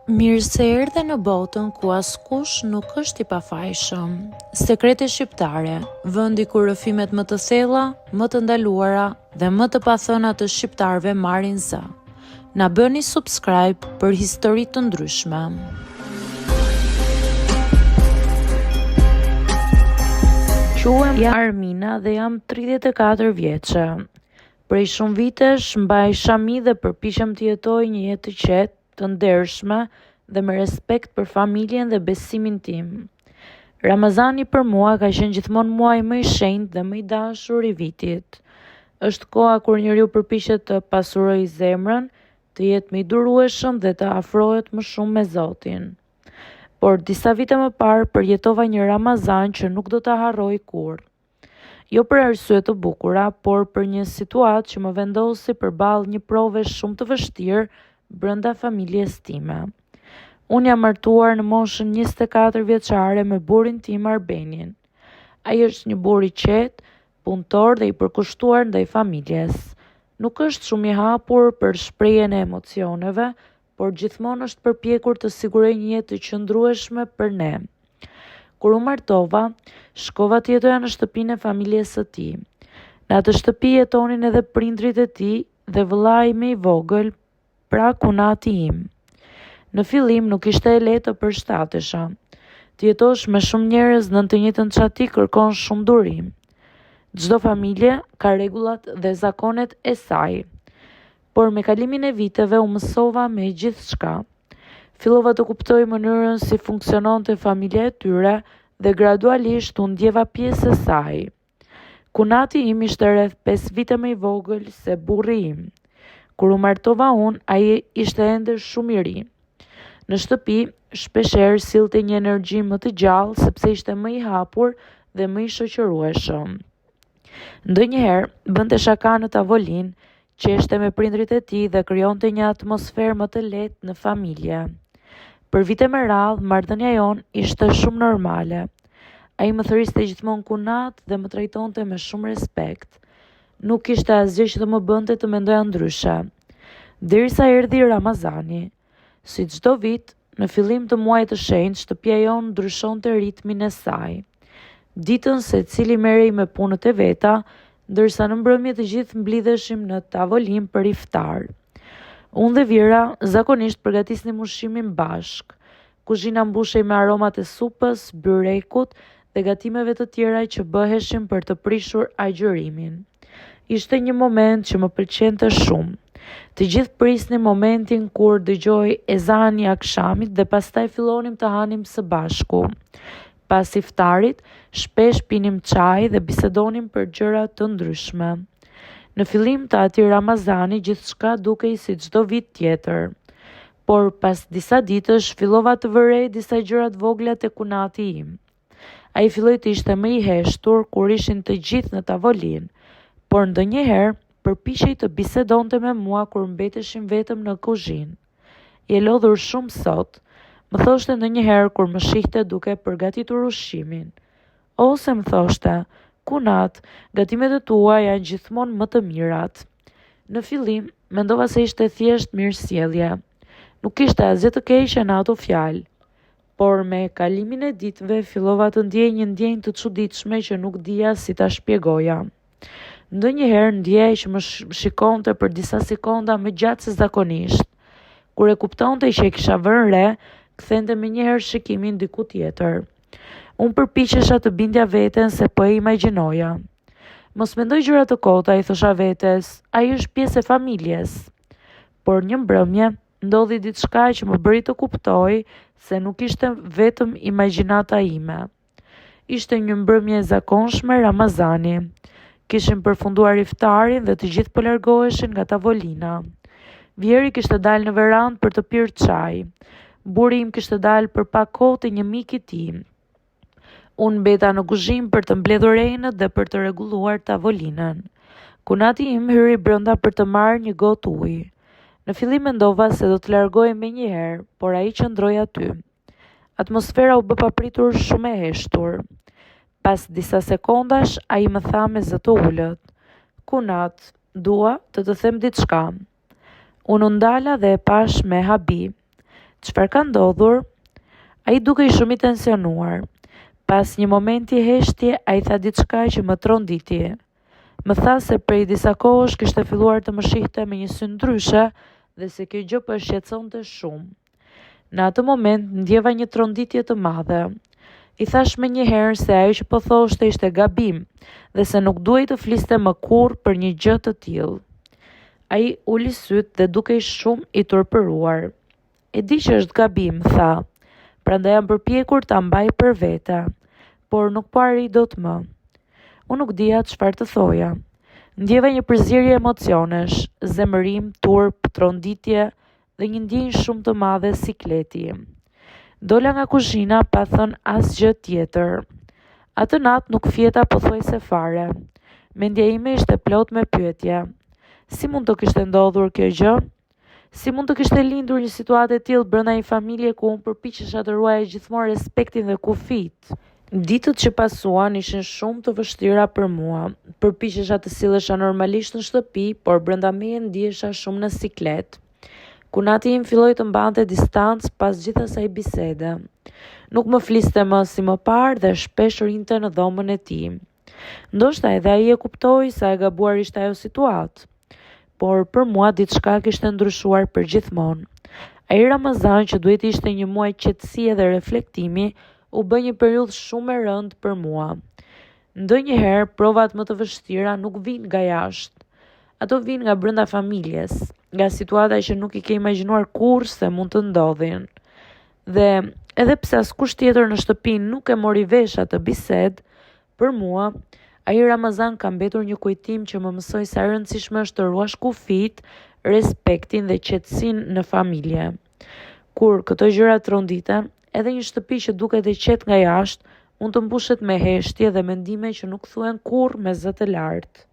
Mirë se erdhe në botën ku askush nuk është i pafajshëm. Sekrete shqiptare, vendi ku rrëfimet më të thella, më të ndaluara dhe më të pathëna të shqiptarëve marrin zë. Na bëni subscribe për histori të ndryshme. Quhem Armina dhe jam 34 vjeçe. Prej shumë vitesh mbaj shami dhe përpiqem të jetoj një jetë të qetë, të ndershme dhe me respekt për familjen dhe besimin tim. Ramazani për mua ka qenë gjithmonë muaji më i shenjtë dhe më i dashur i vitit. Është koha kur njeriu përpiqet të pasurojë zemrën, të jetë më i durueshëm dhe të afrohet më shumë me Zotin. Por disa vite më parë përjetova një Ramazan që nuk do ta harroj kurrë. Jo për arsye të bukura, por për një situatë që më vendosi përballë një prove shumë të vështirë brenda familjes time. Unë jam martuar në moshën 24 vjeçare me burrin tim Arbenin. Ai është një burr i qetë, punëtor dhe i përkushtuar ndaj familjes. Nuk është shumë i hapur për shprehjen e emocioneve, por gjithmonë është përpjekur të sigurojë një jetë të qëndrueshme për ne. Kur u martova, shkova të jetoja në shtëpinë e familjes së tij. Në atë shtëpi jetonin edhe prindrit e tij dhe vëllai im i vogël, pra kunati im. Në fillim nuk ishte e lehtë të përshtatesha. Të jetosh me shumë njerëz në të njëjtën çati kërkon shumë durim. Çdo familje ka rregullat dhe zakonet e saj. Por me kalimin e viteve u mësova me gjithçka. Fillova të kuptoj mënyrën si funksiononte familja e tyre dhe gradualisht u ndjeva pjesë e saj. Kunati im ishte rreth 5 vite më i vogël se burri im. Kur u martova unë, ai ishte ende shumë i ri. Në shtëpi, shpeshherë sillte një energji më të gjallë sepse ishte më i hapur dhe më i shoqërueshëm. Ndonjëherë bënte shaka në tavolinë, qeshte me prindrit e tij dhe krijonte një atmosferë më të lehtë në familje. Për vite me radhë, marrëdhënia jonë ishte shumë normale. Ai më thëriste gjithmonë kunat dhe më trajtonte me shumë respekt. Nuk ishte asgjë që të më bënte të mendoja ndryshe. Derisa erdhi Ramazani. Si çdo vit, në fillim të muajit të shenjtë, shtëpia jonë ndryshonte ritmin e saj. Ditën secili merrej me punët e veta, ndërsa në mbrëmje të gjithë mblidheshim në tavolinë për iftar. Unë dhe Vira zakonisht përgatisnim ushqimin bashk. Kuzhina mbushej me aromat e supës, byrekut dhe gatimeve të tjera që bëheshin për të prishur agjërimin. Ishte një moment që më pëlqente shumë. Të gjithë prisnin momentin kur dëgjoj ezani i akşamit dhe pastaj fillonim të hanim së bashku. Pas iftarit, shpesh pinim çaj dhe bisedonim për gjëra të ndryshme. Në fillim të atij Ramazani gjithçka dukej si çdo vit tjetër. Por pas disa ditësh fillova të vërej disa gjëra të vogla te kunati im. Ai filloi të ishte më i heshtur kur ishin të gjithë në tavolinë, por ndonjëherë përpiqej të bisedonte me mua kur mbeteshim vetëm në kuzhinë. Je lodhur shumë sot, më thoshte ndonjëherë kur më shihte duke përgatitur ushqimin. Ose më thoshte, kunat, gatimet e tua janë gjithmonë më të mirat. Në fillim, mendova se ishte thjesht mirësjellje. Nuk kishte asgjë të keqe në ato fjalë. Por me kalimin e ditëve fillova të ndjej një ndjenjë të çuditshme që nuk dija si ta shpjegoja. Ndonjëherë ndjej që më shikonte për disa sekonda më gjatë se zakonisht. Kur e kuptonte që e kisha vënë re, kthente menjëherë shikimin diku tjetër. Unë përpiqesha të bindja veten se po e imagjinoja. Mos mendoj gjëra të kota, i thosha vetes, ai është pjesë e familjes. Por një mbrëmje ndodhi diçka që më bëri të kuptoj se nuk ishte vetëm imagjinata ime. Ishte një mbrëmje e zakonshme Ramazani. Kishim përfunduar iftarin dhe të gjithë po largoheshin nga tavolina. Vjeri kishte dalë në verandë për të pirë çaj. Burri im kishte dalë për pak kohë te një mik i tij. Unë mbeta në kuzhinë për të mbledhur enët dhe për të rregulluar tavolinën. Kunati im hyri brenda për të marrë një gotë ujë. Në fillim mendova se do të largohej menjëherë, por ai qëndroi aty. Atmosfera u bë papritur shumë e heshtur. Pas disa sekondash, ai më tha me zë të ulët, "Kunat, dua të them diçka." Unë ndala dhe e pash me habi. Çfarë ka ndodhur? Ai dukej shumë i tensionuar. Pas një momenti heshtje, ai tha diçka që më tronditi. Më tha se prej disa kohësh kishte filluar të më shihte me një sy ndryshe dhe se kjo gjë po e shqetësonte shumë. Në atë moment ndjeva një tronditje të madhe. I thash menjëherë se ajo që po thoshte ishte gabim dhe se nuk duhej të fliste më kurrë për një gjë të tillë. Ai uli syt dhe dukej shumë i turpëruar. E di që është gabim, tha. Prandaj jam përpjekur ta mbaj për vete, por nuk po arri dot më. Unë nuk dija çfarë të thoja. Ndjeva një përzierje emocionesh, zemërim, turp, tronditje dhe një ndjenjë shumë të madhe si kleti. Dola nga kuzhina pa thënë asgjë tjetër. Atë natë nuk fjeta pothuajse fare. Mendja ime ishte plot me pyetje. Si mund të kishte ndodhur kjo gjë? Si mund të kishte lindur një situatë e tillë brenda një familje ku unë përpiqesha të ruaja gjithmonë respektin dhe kufit? Ditët që pasuan ishin shumë të vështira për mua. Përpiqesha të sillesha normalisht në shtëpi, por brenda meje ndihesha shumë në siklet. Kunati im filloi të mbante distancë pas gjithë asaj bisede. Nuk më fliste më si më parë dhe shpesh rinte në dhomën e tij. Ndoshta edhe ai e kuptoi sa e gabuar ishte ajo situatë. Por për mua diçka kishte ndryshuar përgjithmonë. Ai Ramazan që duhet ishte një muaj qetësie dhe reflektimi, u bë një periudhë shumë e rëndë për mua. Ndonjëherë provat më të vështira nuk vijnë nga jashtë. Ato vijnë nga brenda familjes, nga situata që nuk i ke imagjinuar kurrë se mund të ndodhin. Dhe edhe pse askush tjetër në shtëpi nuk e mori vesh atë bisedë, për mua ai Ramazan ka mbetur një kujtim që më mësoi sa e rëndësishme është të ruash kufit, respektin dhe qetësinë në familje. Kur këto gjëra tronditen, edhe një shtëpi që duket e qetë nga jashtë, mund të mbushet me heshtje dhe mendime që nuk thuhen kurrë me zë të lartë.